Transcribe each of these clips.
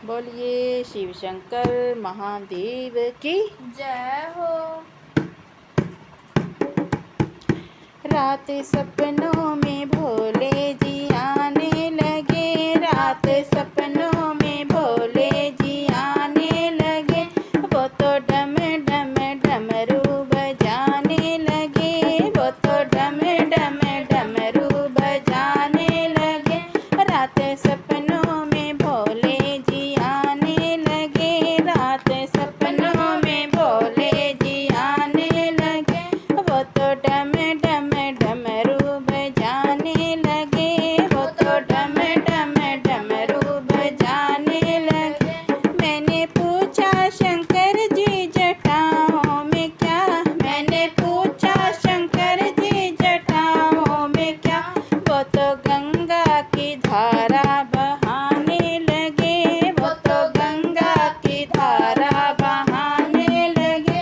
बोलिए शिव शंकर महादेव की जय हो। रात सपनों में भोले जी आने लगे, रात सपनों में भोले जी आने लगे। वो तो डम डम डमरू बजाने लगे, वो तो डम डम डमरू बजाने लगे। रात सपनों में भोले जी आने लगे, रात सपनों में भोले जी आने लगे। वो तो डम डम डमरू बजाने लगे, वो तो डम डम डमरू बजाने लगे। मैंने पूछा शंकर जी जटाओं में क्या, मैंने पूछा शंकर जी जटाओं में क्या। वो तो गंगा की धारा बहाने लगे, वो तो गंगा की धारा बहाने लगे।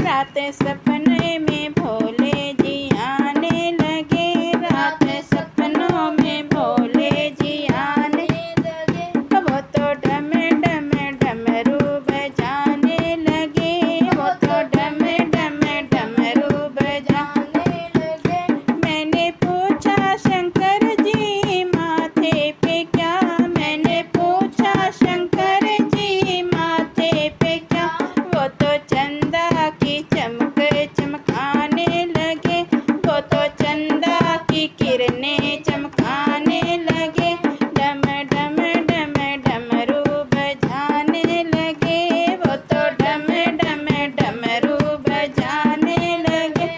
रात सपने में भोले जी आने लगे, रात सपनों में भोले जी आने लगे। वो तो डम डम डमरू बजाने लगे, वो तो डम डम डमरू बजाने लगे। मैंने पूछा शंकर जी माथे पे क्या, मैंने पूछा शंकर जी माथे पे क्या। वो तो चंदा की चमक चमकाने लगे, वो तो चंदा की किरणें चमकाने लगे। डम डम डम डमरू बजाने लगे, वो तो डम डम डमरू बजाने लगे।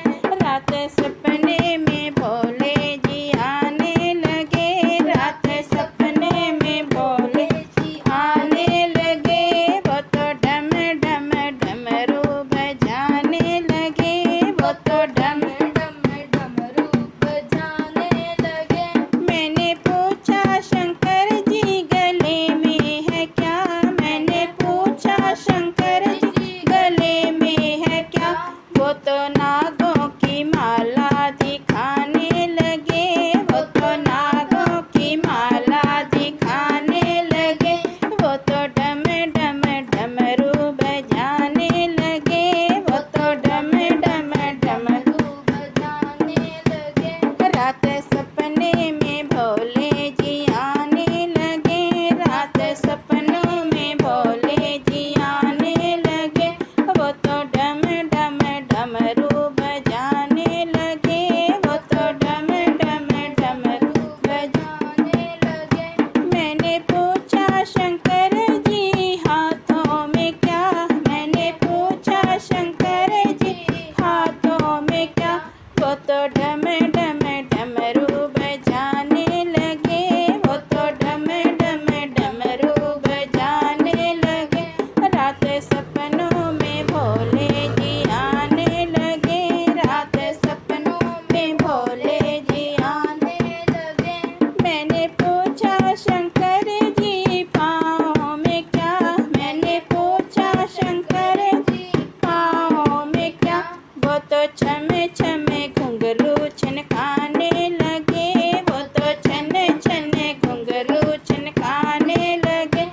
रात सपने में भोले जी आने लगे, रात सपने में भोले जी आने लगे। वो तो डम डम डमरू बजाने लगे, वो तो डम डम डमरू बजाने लगे। मैंने पूछा शंकर जी गले में है क्या, मैंने पूछा शंकर जी गले में है क्या। वो तो नागों की माला दिखाने लगे, वो तो नागों की माला दिखाने लगे। वो तो डम डम डमरू बजाने लगे, वो तो डम डम डमरू बजाने लगे। रात सपने में भोले जी आने लगे, रात सपनों में भोले जी आने लगे। वो तो डम डम डमरू बजाने लगे, वो तो डम डम डमरू बजाने लगे। मैंने पूछा शंकर जी हाथों में क्या, मैंने पूछा शंकर जी हाथों में क्या। वो तो डम डम डमरू बजाने लगे, वो तो डम डम डमरू बजाने लगे। रात सपनों में भोले जी आने लगे, रात सपनों में भोले जी आने लगे। मैंने पूछा शंकर जी पाँव में क्या, मैंने पूछा शंकर जी पाँव में क्या। वो तो छम छम घुंघरू छनकाने लगे, वो तो छन छन घुंघरू छनकाने लगे।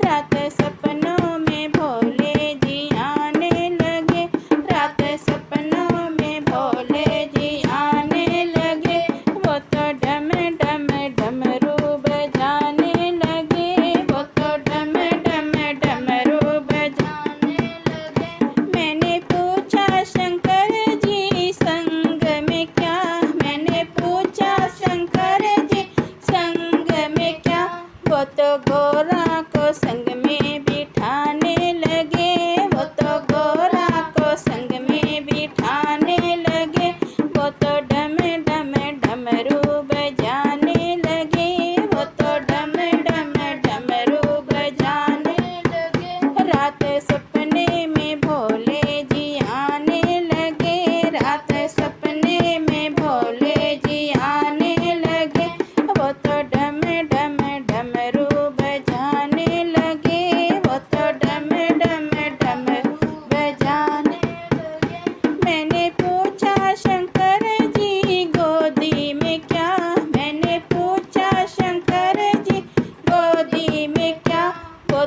रात सपनों में भोले जी आने लगे, रात सपनों में भोले जी आने लगे। वो तो डम डम डमरू बजाने लगे, वो तो डम डम डमरू बजाने लगे। मैंने पूछा शंकर जी संग में क्या, मैंने पूछा शंकर जी संग में क्या। वो तो गोरा को संग में बिठाने लगे, वो तो गोरा को संग में बिठाने लगे। वो तो डम डम डमरू बजाने लगे, वो तो डम डम डमरू बजाने लगे। रात सपने में भोले जी आने लगे, रात सपने में भोले जी आने लगे। वो तो डम डम डमरू बजाने लगे।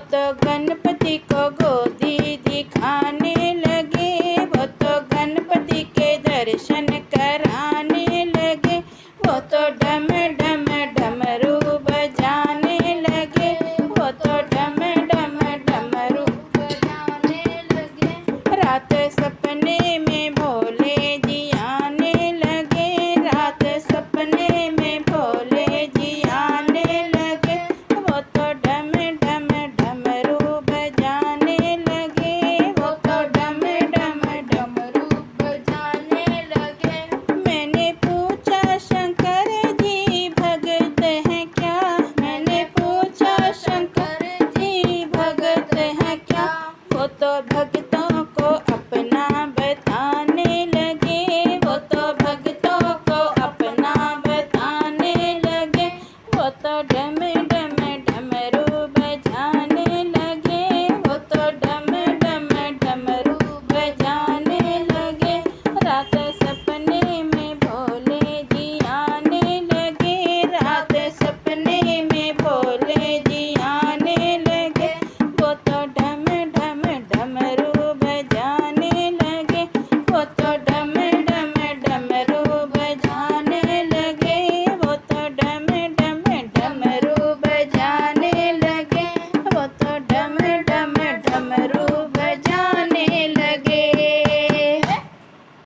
तो गणपति को गोदी दिखाने लगे, वो तो गणपति के दर्शन कराने लगे, वो तो डम डम डमरू बजाने लगे, वो तो डम डम डमरू बजाने लगे। रात सपने में भोले जी आने लगे, रात सपने में भोले जी आने लगे, वो तो डम डम डमरू बजाने लगे, वो तो डम डम डमरू बजाने लगे। मैंने पूछा शंकर जी भगत हैं क्या, मैंने पूछा शंकर जी भगत हैं क्या, वो तो भगत